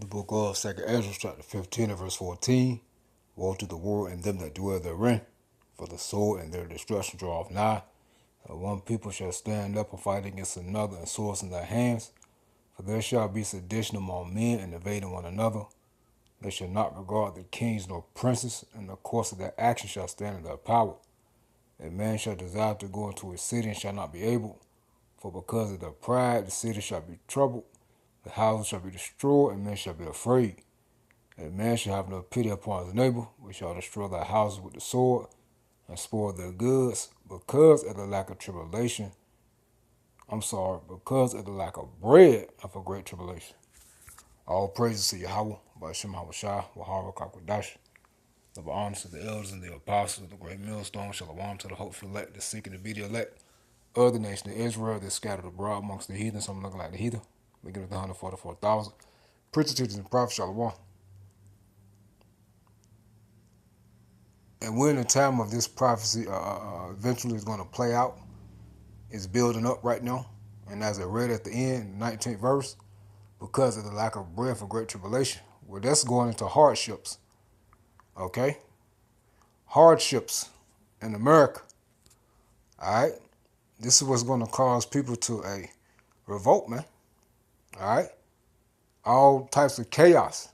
The book of 2nd Ezra, chapter 15 and verse 14. Woe to the world and them that dwell therein, for the sword and their destruction draweth nigh. And one people shall stand up and fight against another, and swords in their hands. For there shall be sedition among men, and invading one another. They shall not regard the kings nor princes, and the course of their action shall stand in their power. A man shall desire to go into a city and shall not be able, for because of their pride the city shall be troubled, the houses shall be destroyed, and men shall be afraid. A man shall have no pity upon his neighbor, but shall destroy their houses with the sword, and spoil their goods, because of the lack of tribulation. Because of the lack of bread of a great tribulation. All praises to Yahweh, by Shem Shah, Wahara Kakwadash. Double honors to the elders and the apostles, the great millstone, Shalom to the hopeful elect, the seeking to be the elect of the nation of Israel, that scattered abroad amongst the heathen, some looking like the heathen. We give it the 144,000. Preachers, teachers, and prophets, Shalom. And when the time of this prophecy eventually is going to play out, it's building up right now. And as I read at the end, 19th verse, because of the lack of bread for great tribulation. Well, that's going into hardships. Okay? Hardships in America. Alright? This is what's going to cause people to a revolt, man. Alright? All types of chaos.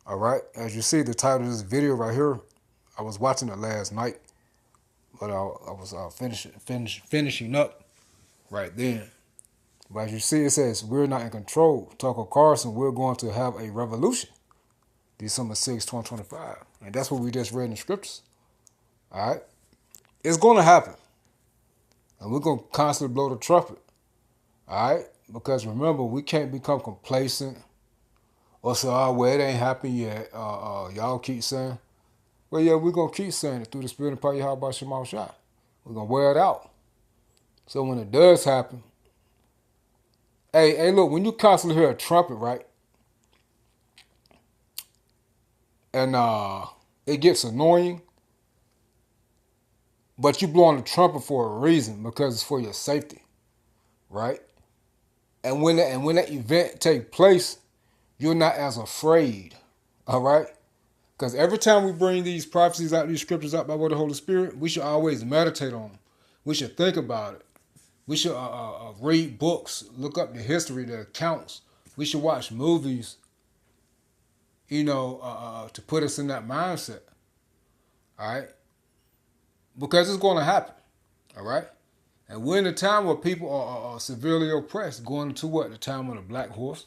Alright? As you see, the title of this video right here, I was watching it last night, but I was finishing up right then. But as you see, it says, we're not in control. Tucker Carlson, we're going to have a revolution. December 6, 2025. And that's what we just read in the scriptures. All right? It's going to happen. And we're going to constantly blow the trumpet. All right? Because remember, we can't become complacent or say, oh, well, it ain't happened yet. Y'all keep saying. Well, yeah, we're going to keep saying it through the spirit and power of Yahweh Shema Shah. We're going to wear it out. So when it does happen, hey, look, when you constantly hear a trumpet, right? And it gets annoying, but you blowing the trumpet for a reason, because it's for your safety, right? And when that event take place, you're not as afraid, all right? Because every time we bring these prophecies out, these scriptures out by way of the Holy Spirit, we should always meditate on them. We should think about it. We should read books, look up the history, the accounts. We should watch movies, to put us in that mindset, all right? Because it's going to happen, all right? And we're in a time where people are severely oppressed, going into what? The time of the black horse.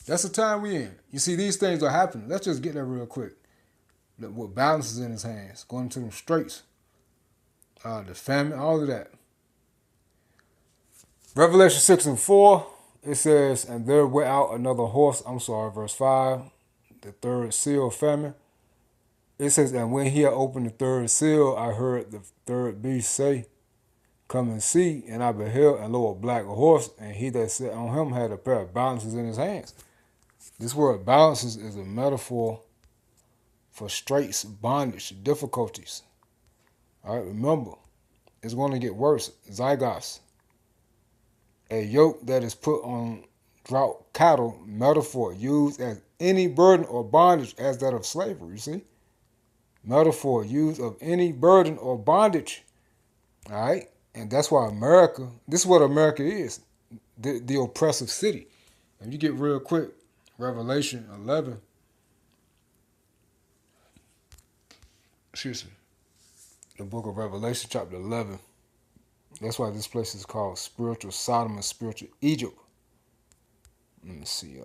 That's the time we're in. You see, these things are happening. Let's just get there real quick. What balance is in his hands, going into them straits, the famine, all of that. Revelation 6 and 4, it says, and there went out another horse, verse 5, the third seal of famine. It says, and when he had opened the third seal, I heard the third beast say, come and see. And I beheld, and lo, a black horse, and he that sat on him had a pair of balances in his hands. This word balances is a metaphor for straits, bondage, difficulties. All right, remember, it's going to get worse. Zygos, a yoke that is put on drought cattle, metaphor used as any burden or bondage as that of slavery, you see? Metaphor used of any burden or bondage. All right? And that's why America, this is what America is, the oppressive city. And you get real quick, Revelation 11. Excuse me. The book of Revelation, chapter 11. That's why this place is called spiritual Sodom and spiritual Egypt. Let me see.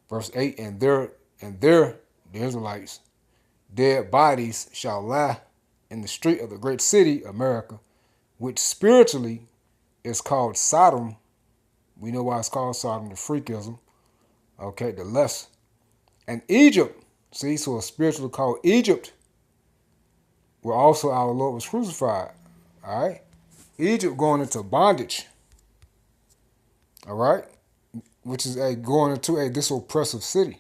Verse 8, and there, the Israelites, dead bodies shall lie in the street of the great city, America, which spiritually is called Sodom. We know why it's called Sodom, the freakism. Okay, the lust. And Egypt, see, so it's spiritually called Egypt, where also our Lord was crucified. All right? Egypt going into bondage. All right? Which is going into this oppressive city.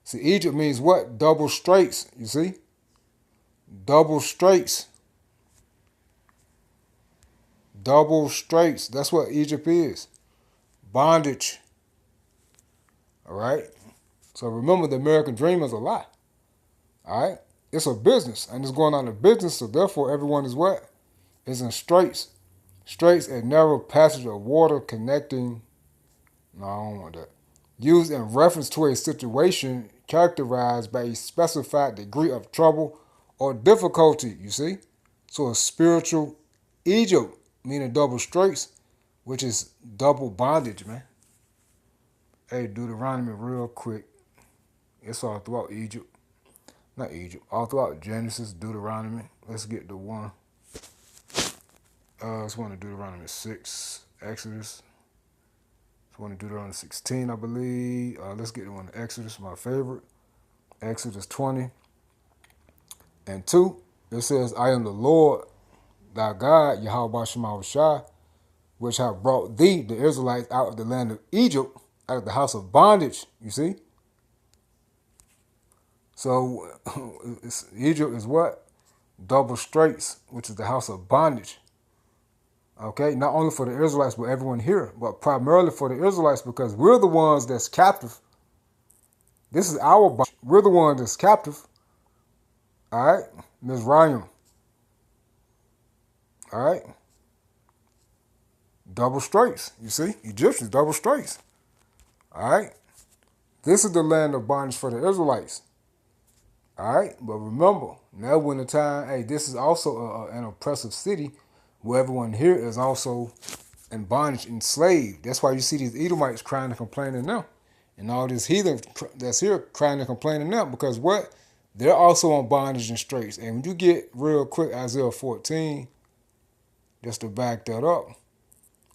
See, Egypt means what? Double straits, you see? Double straits. Double straits. That's what Egypt is. bondage. All right? So remember, the American dream is a lie. All right? It's a business, and it's going on a business, so therefore everyone is what? Is in straits. Straits, a narrow passage of water connecting. No, I don't want that. Used in reference to a situation characterized by a specified degree of trouble or difficulty, you see? So a spiritual Egypt, meaning double straits, which is double bondage, man. Hey, Deuteronomy real quick. It's all throughout Egypt. Not Egypt. All throughout Genesis, Deuteronomy. Let's get to one. It's one of Deuteronomy 6. Exodus. It's one of Deuteronomy 16, I believe. Let's get to one of Exodus, my favorite. Exodus 20 and 2. It says, I am the Lord thy God, Yahweh Shema Shai, which have brought thee, the Israelites, out of the land of Egypt, out of the house of bondage. You see? So Egypt is what? Double straits, which is the house of bondage. Okay, not only for the Israelites, but everyone here, but primarily for the Israelites, because we're the ones that's captive. This is our bondage. We're the ones that's captive. All right, Ms. Ryan. All right, double straits. You see, Egyptians double straits. All right, this is the land of bondage for the Israelites. All right, but remember, now when the time, hey, this is also an oppressive city where everyone here is also in bondage, enslaved. That's why you see these Edomites crying and complaining now. And all this heathen that's here crying and complaining now, because what? They're also on bondage and straits. And when you get real quick, Isaiah 14, just to back that up,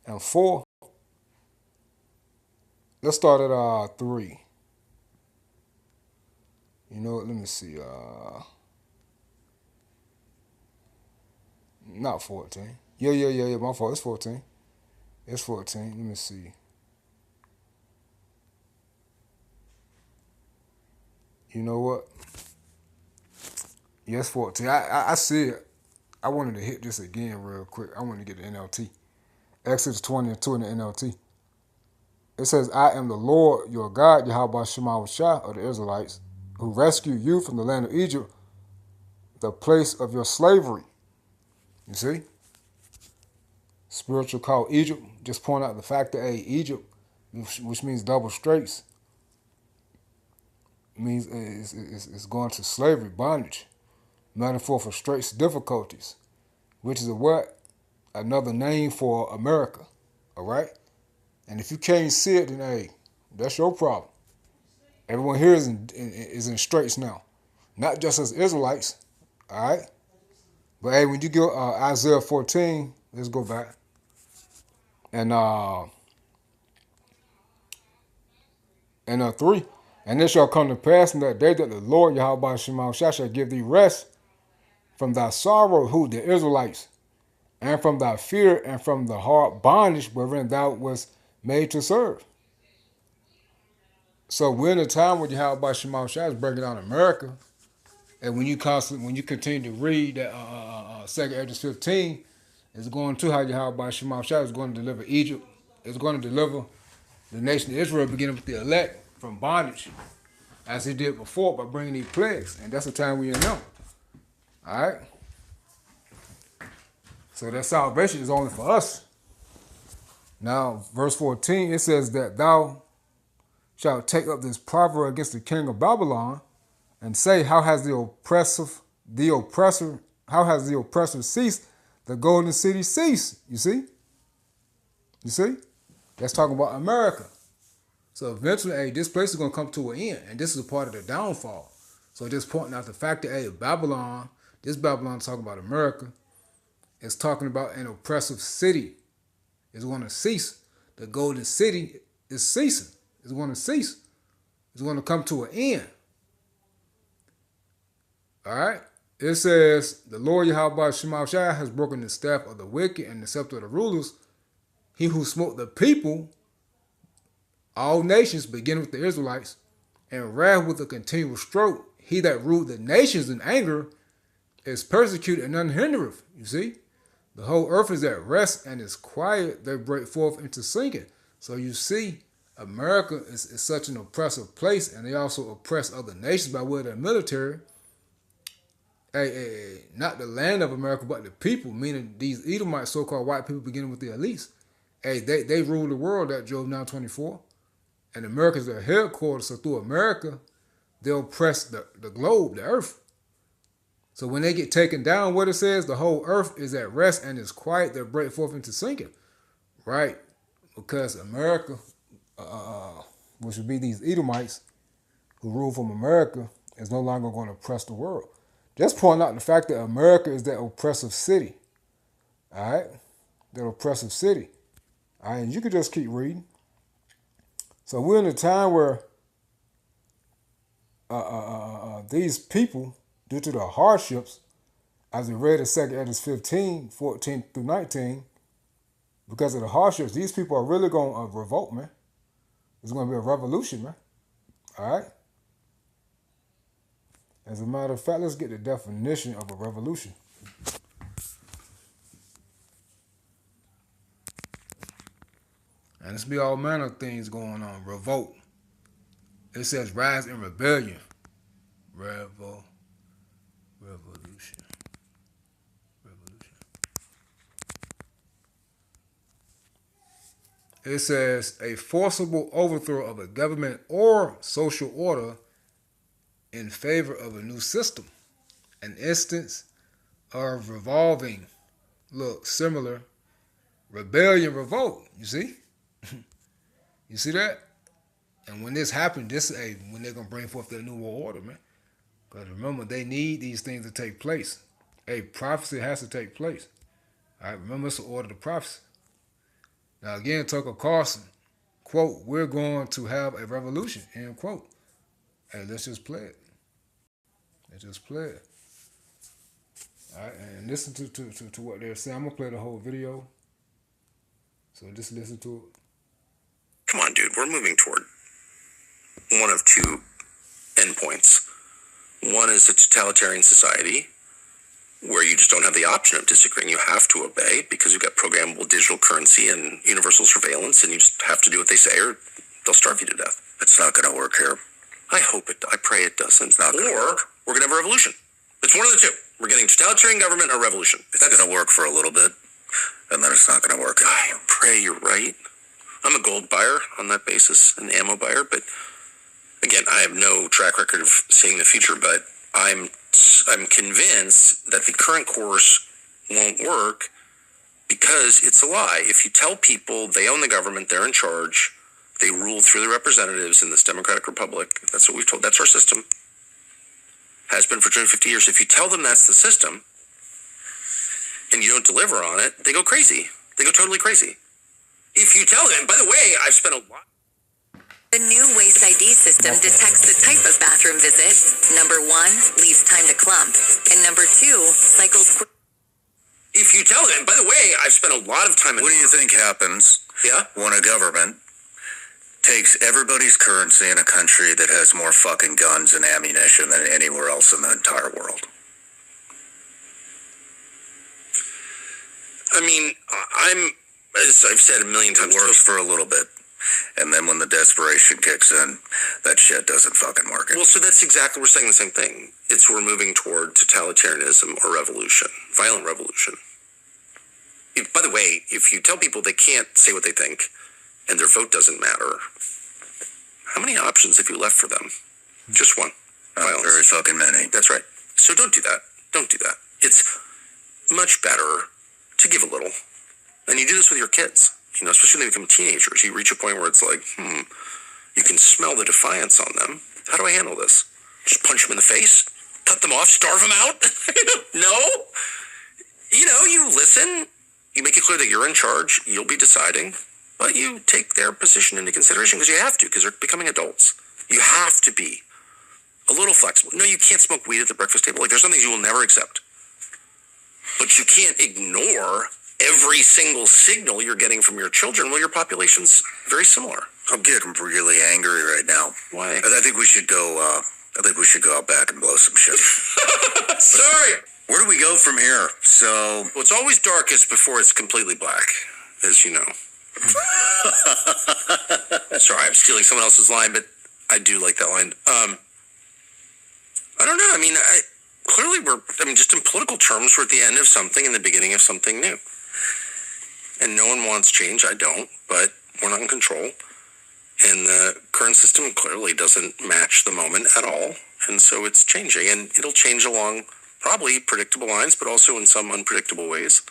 and 4, let's start at 3. You know what? Let me see. Not 14. Yeah. My fault. It's 14. It's 14. Let me see. You know what? Yes, 14. I see it. I wanted to hit this again real quick. I wanted to get the NLT. Exodus 20 and 2 in the NLT. It says, I am the Lord your God, Yahweh Shema Shai of the Israelites, who rescued you from the land of Egypt, the place of your slavery. You see? Spiritual called Egypt. Just point out the fact that, hey, Egypt, which means double straits, means it's going to slavery, bondage. Metaphor for straits, difficulties, which is a what? Another name for America. All right? And if you can't see it, then, hey, that's your problem. Everyone here is in straits now. Not just as Israelites. All right? But, hey, when you get Isaiah 14, let's go back. And 3. And it shall come to pass in that day that the Lord Yahweh Shema shall give thee rest from thy sorrow, who? The Israelites, and from thy fear, and from the hard bondage wherein thou wast made to serve. So we're in a time where Yahweh Shema Shai is breaking down America, and when you continue to read that 2nd Esdras 15, it's going to how Yahweh Shema Shai is going to deliver Egypt. It's going to deliver the nation of Israel, beginning with the elect, from bondage, as he did before by bringing these plagues. And that's the time we're in now. All right? So that salvation is only for us. Now, verse 14, it says that thou shalt take up this proverb against the king of Babylon and say, how has the oppressor ceased? The golden city ceased. You see? You see? That's talking about America. So eventually, hey, this place is going to come to an end. And this is a part of the downfall. So just pointing out the fact that, hey, Babylon, this Babylon is talking about America. It's talking about an oppressive city. It's going to cease. The golden city is ceasing. It's going to cease. It's going to come to an end. All right? It says, the Lord Yahweh Shema Shai has broken the staff of the wicked and the scepter of the rulers. He who smote the people, all nations, beginning with the Israelites, and wrath with a continual stroke. He that ruled the nations in anger is persecuted and none hindereth. You see? The whole earth is at rest and is quiet. They break forth into singing. So you see, America is such an oppressive place, and they also oppress other nations by way of their military. Not the land of America, but the people, meaning these Edomites, so-called white people, beginning with the elites. They rule the world. That Job 9:24, and America is their headquarters. So through America, they'll oppress the globe, the earth. So when they get taken down, what it says, the whole earth is at rest and is quiet. They'll break forth into sinking, right? Because America, which would be these Edomites who rule from America, is no longer going to oppress the world. Just pointing out the fact that America is that oppressive city. All right? That oppressive city. All right? And you could just keep reading. So we're in a time where these people, due to the hardships, as we read in 2 Edwards 15, 14 through 19, because of the hardships, these people are really going to revolt, man. It's going to be a revolution, man. All right? As a matter of fact, let's get the definition of a revolution. And there's be all manner of things going on. Revolt. It says rise in rebellion. Revolution. It says a forcible overthrow of a government or social order in favor of a new system. An instance of revolving. Look, similar. Rebellion, revolt. You see? You see that? And when this happened, this is when they're going to bring forth their new world order, man. Because remember, they need these things to take place. Prophecy has to take place. All right, remember, it's the order of the prophecy. Now, again, Tucker Carlson, quote, we're going to have a revolution, end quote. Hey, let's just play it. Let's just play it. All right, and listen to what they're saying. I'm going to play the whole video. So just listen to it. Come on, dude, we're moving toward one of two endpoints. One is a totalitarian society where you just don't have the option of disagreeing. You have to obey because you've got programmable digital currency and universal surveillance, and you just have to do what they say or they'll starve you to death. It's not going to work here. I hope it. I pray it doesn't. It's not going to work. We're going to have a revolution. It's one of the two. We're getting totalitarian government or revolution. It's going to work for a little bit, and then it's not going to work. I pray you're right. I'm a gold buyer on that basis, an ammo buyer, but again, I have no track record of seeing the future, but I'm convinced that the current course won't work because it's a lie. If you tell people they own the government, they're in charge, they rule through the representatives in this democratic republic, that's what we've told, that's our system, has been for 250 years. If you tell them that's the system and you don't deliver on it, they go crazy. They go totally crazy. If you tell them, by the way, I've spent a lot. The new Waste ID system detects the type of bathroom visit. Number 1, leaves time to clump. And number 2, cycles. If you tell them, by the way, I've spent a lot of time in. What do you think happens when a government takes everybody's currency in a country that has more fucking guns and ammunition than anywhere else in the entire world? I mean, as I've said a million times, it works for a little bit. And then when the desperation kicks in, that shit doesn't fucking work. Well, so that's exactly, we're saying the same thing. We're moving toward totalitarianism or revolution, violent revolution. By the way, if you tell people they can't say what they think and their vote doesn't matter, how many options have you left for them? Just one. Not very fucking many. That's right. So don't do that. Don't do that. It's much better to give a little. And you do this with your kids, especially when they become teenagers. You reach a point where it's like, you can smell the defiance on them. How do I handle this? Just punch them in the face? Cut them off? Starve them out? No? You listen. You make it clear that you're in charge. You'll be deciding. But you take their position into consideration because you have to, because they're becoming adults. You have to be a little flexible. No, you can't smoke weed at the breakfast table. Like, there's some things you will never accept. But you can't ignore every single signal you're getting from your children. Well, your population's very similar. I'm getting really angry right now. Why? I think we should go. I think we should go out back and blow some shit. Sorry. Where do we go from here? So, well, it's always darkest before it's completely black, as you know. Sorry, I'm stealing someone else's line, but I do like that line. I don't know. I mean, clearly just in political terms, we're at the end of something and the beginning of something new. And no one wants change. I don't, but we're not in control. And the current system clearly doesn't match the moment at all. And so it's changing, and it'll change along probably predictable lines, but also in some unpredictable ways.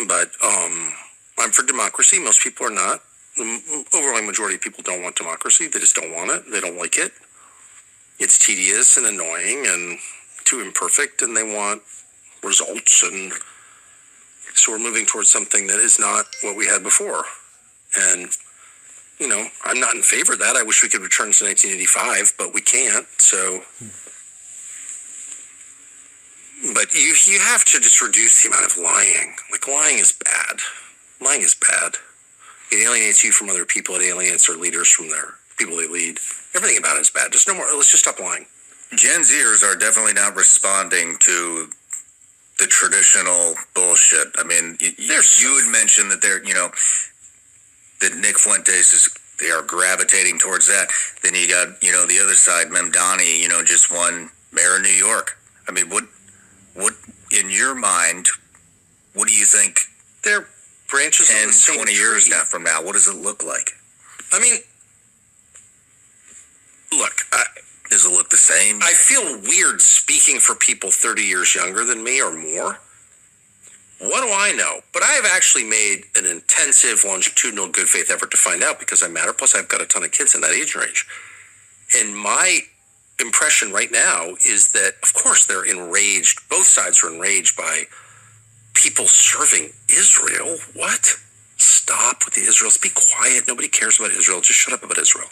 But I'm for democracy. Most people are not. The overwhelming majority of people don't want democracy. They just don't want it. They don't like it. It's tedious and annoying and too imperfect, and they want results. And so we're moving towards something that is not what we had before. And, I'm not in favor of that. I wish we could return to 1985, but we can't. So, but you have to just reduce the amount of lying. Like, lying is bad. Lying is bad. It alienates you from other people. It alienates their leaders from their people they lead. Everything about it is bad. Just no more. Let's just stop lying. Gen Zers are definitely not responding to the traditional bullshit. I mean, you had mentioned that that Nick Fuentes they are gravitating towards that. Then you got, the other side, Memdani, just won mayor of New York. I mean, what in your mind, what do you think? They're branches 10, of the same 20 years now from now, what does it look like? I mean, look, does it look the same? I feel weird speaking for people 30 years younger than me or more. What do I know? But I have actually made an intensive, longitudinal, good faith effort to find out because I matter. Plus, I've got a ton of kids in that age range. And my impression right now is that, of course, they're enraged. Both sides are enraged by people serving Israel. What? Stop with the Israel. Be quiet. Nobody cares about Israel. Just shut up about Israel.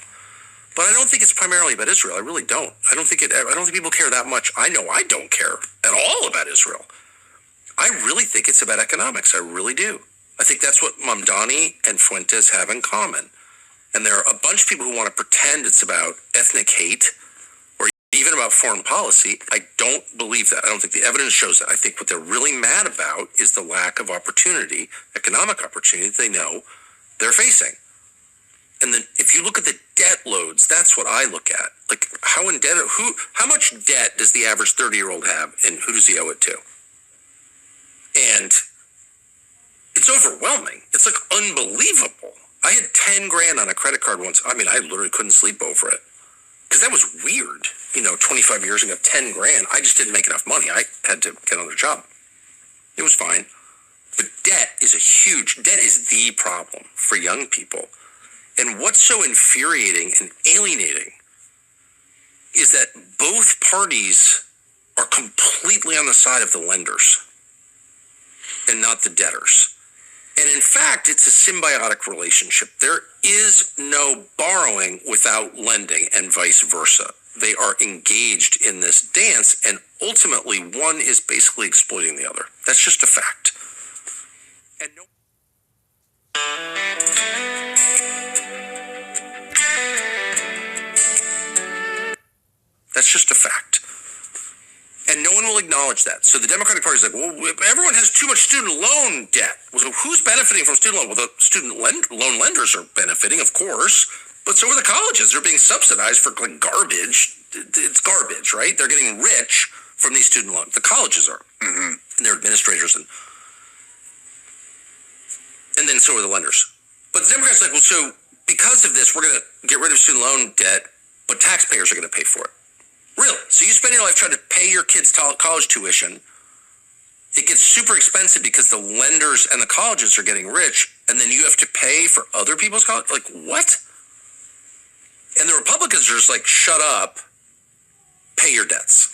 But I don't think it's primarily about Israel. I really don't. I don't think people care that much. I know I don't care at all about Israel. I really think it's about economics. I really do. I think that's what Mamdani and Fuentes have in common. And there are a bunch of people who want to pretend it's about ethnic hate or even about foreign policy. I don't believe that. I don't think the evidence shows that. I think what they're really mad about is the lack of opportunity, economic opportunity that they know they're facing. And then if you look at the debt loads, that's what I look at. Like how much debt does the average 30-year-old have and who does he owe it to? And it's overwhelming. It's like unbelievable. I had 10 grand on a credit card once. I mean, I literally couldn't sleep over it because that was weird. 25 years ago, 10 grand. I just didn't make enough money. I had to get another job. It was fine. But debt is the problem for young people. And what's so infuriating and alienating is that both parties are completely on the side of the lenders and not the debtors. And in fact, it's a symbiotic relationship. There is no borrowing without lending and vice versa. They are engaged in this dance, and ultimately one is basically exploiting the other. That's just a fact. And that's just a fact. And no one will acknowledge that. So the Democratic Party is like, well, everyone has too much student loan debt. Well, so who's benefiting from student loan? Well, the student loan lenders are benefiting, of course, but so are the colleges. They're being subsidized for like garbage. It's garbage, right? They're getting rich from these student loans. The colleges are. Mm-hmm. And their administrators. And then so are the lenders. But the Democrats are like, well, so because of this, we're going to get rid of student loan debt, but taxpayers are going to pay for it. Really? So you spend your life trying to pay your kids' college tuition. It gets super expensive because the lenders and the colleges are getting rich, and then you have to pay for other people's college? Like, what? And the Republicans are just like, shut up, pay your debts.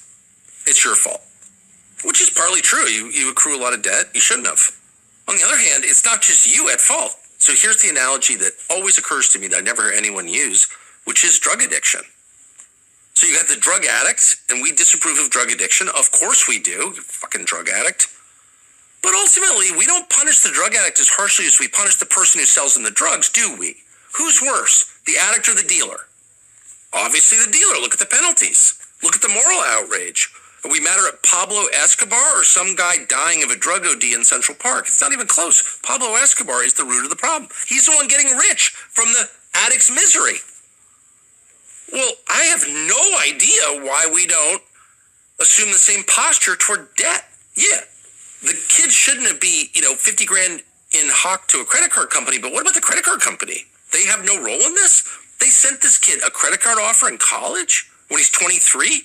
It's your fault. Which is partly true. You accrue a lot of debt. You shouldn't have. On the other hand, it's not just you at fault. So here's the analogy that always occurs to me that I never hear anyone use, which is drug addiction. So you got the drug addict, and we disapprove of drug addiction. Of course we do, you fucking drug addict. But ultimately, we don't punish the drug addict as harshly as we punish the person who sells them the drugs, do we? Who's worse, the addict or the dealer? Obviously the dealer. Look at the penalties. Look at the moral outrage. Are we madder at Pablo Escobar or some guy dying of a drug OD in Central Park? It's not even close. Pablo Escobar is the root of the problem. He's the one getting rich from the addict's misery. Well, I have no idea why we don't assume the same posture toward debt. Yeah, the kids shouldn't be, 50 grand in hock to a credit card company, but what about the credit card company? They have no role in this? They sent this kid a credit card offer in college when he's 23.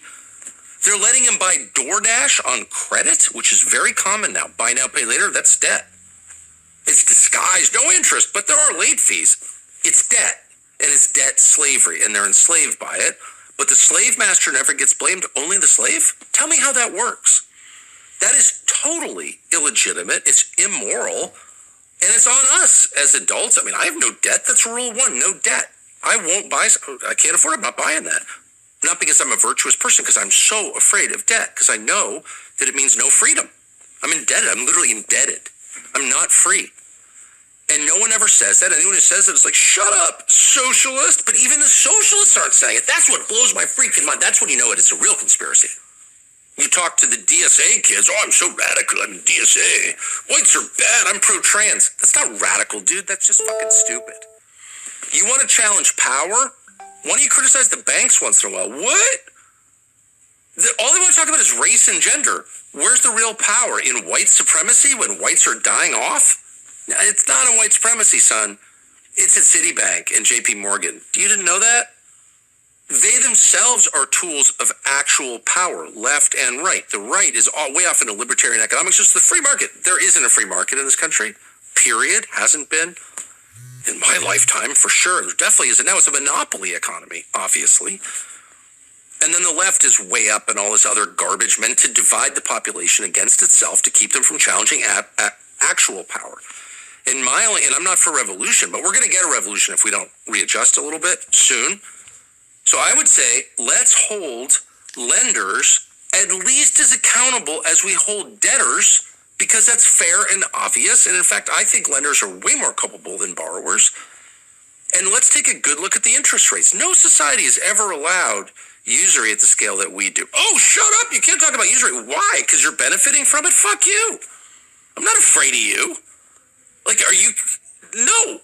They're letting him buy DoorDash on credit, which is very common now. Buy now, pay later, that's debt. It's disguised, no interest, but there are late fees. It's debt, and it's debt slavery, and they're enslaved by it. But the slave master never gets blamed, only the slave? Tell me how that works. That is totally illegitimate, it's immoral, and it's on us as adults. I mean, I have no debt. That's rule one, no debt. I won't buy, I can't afford it, I'm not buying that. Not because I'm a virtuous person, because I'm so afraid of debt, because I know that it means no freedom. I'm indebted, I'm literally indebted. I'm not free. And no one ever says that. Anyone who says it is like, shut up, socialist. But even the socialists aren't saying it. That's what blows my freaking mind. That's when you know it. It's a real conspiracy. You talk to the DSA kids. Oh, I'm so radical. I'm in DSA. Whites are bad. I'm pro-trans. That's not radical, dude. That's just fucking stupid. You want to challenge power? Why don't you criticize the banks once in a while? What? All they want to talk about is race and gender. Where's the real power? In white supremacy when whites are dying off? It's not in white supremacy, son. It's at Citibank and JP Morgan. You didn't know that? They themselves are tools of actual power, left and right. The right is way off into libertarian economics. It's the free market. There isn't a free market in this country. Period. Hasn't been. In my lifetime, for sure. There definitely isn't. Now it's a monopoly economy, obviously. And then the left is way up and all this other garbage meant to divide the population against itself to keep them from challenging actual power. And I'm not for revolution, but we're going to get a revolution if we don't readjust a little bit soon. So I would say let's hold lenders at least as accountable as we hold debtors, because that's fair and obvious. And in fact, I think lenders are way more culpable than borrowers. And let's take a good look at the interest rates. No society has ever allowed usury at the scale that we do. Oh, shut up. You can't talk about usury. Why? Because you're benefiting from it? Fuck you. I'm not afraid of you. No.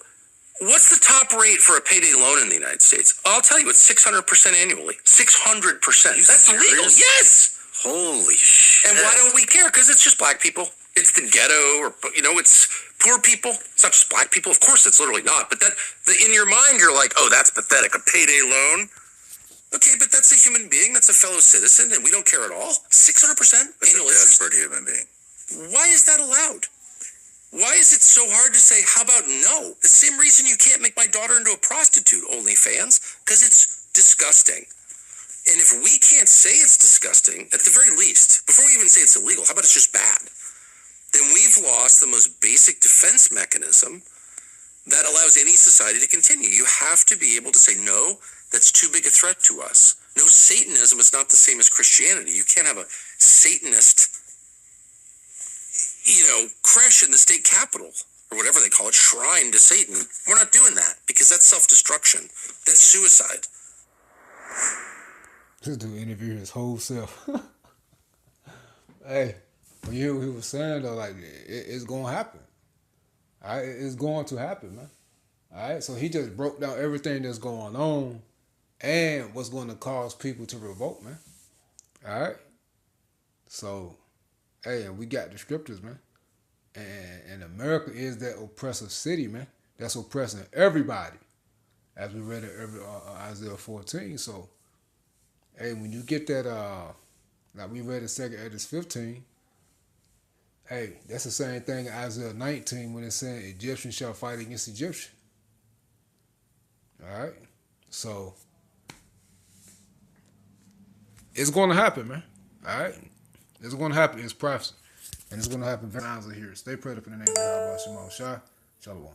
What's the top rate for a payday loan in the United States? I'll tell you, it's 600% annually. 600%. That's legal. Yes. Holy shit. And why don't we care? Because it's just black people. It's the ghetto, or, it's poor people. It's not just black people. Of course, it's literally not. But in your mind, you're like, oh, that's pathetic. A payday loan? Okay, but that's a human being. That's a fellow citizen, and we don't care at all. 600% annual interest. That's a desperate human being. Why is that allowed? Why is it so hard to say, how about no? The same reason you can't make my daughter into a prostitute, OnlyFans, because it's disgusting. And if we can't say it's disgusting, at the very least, before we even say it's illegal, how about it's just bad? Then we've lost the most basic defense mechanism that allows any society to continue. You have to be able to say, no, that's too big a threat to us. No, Satanism is not the same as Christianity. You can't have a Satanist creche in the state capitol, or whatever they call it, shrine to Satan. We're not doing that, because that's self-destruction. That's suicide. This dude interviewed his whole self. Hey, when you hear what he was saying, though, like, it's going to happen. All right? It's going to happen, man. All right? So he just broke down everything that's going on and what's going to cause people to revolt, man. All right? So, hey, and we got the scriptures, man. And America is that oppressive city, man. That's oppressing everybody, as we read in Isaiah 14. So, hey, when you get that, like we read in 2 Edis 15, hey, that's the same thing in Isaiah 19 when it's saying Egyptian shall fight against Egyptian. All right? So, it's going to happen, man. All right? It's going to happen. It's prophecy. And it's going to happen very here. Stay prayed up in the name of God. Shalom.